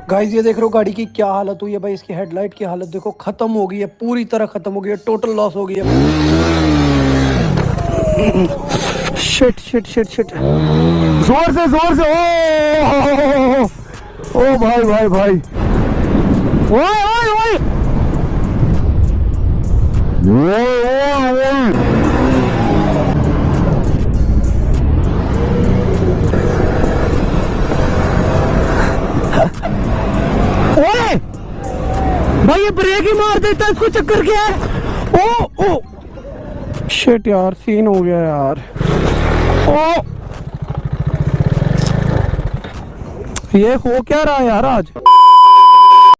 Guys ये देख रहे हो गाड़ी की क्या हालत हुई है भाई। इसकी हेडलाइट की हालत देखो, खत्म हो गई है, पूरी तरह खत्म हो गई है, टोटल लॉस हो गई है। शिट शिट शिट शिट, जोर से ओ भाई भाई भाई, ओए ओए ओए, ओए भाई ये ब्रेक ही मार देता है, इसको चक्कर क्या है। ओ ओ शिट यार, सीन हो गया यार। ओ ये हो क्या रहा है यार आज।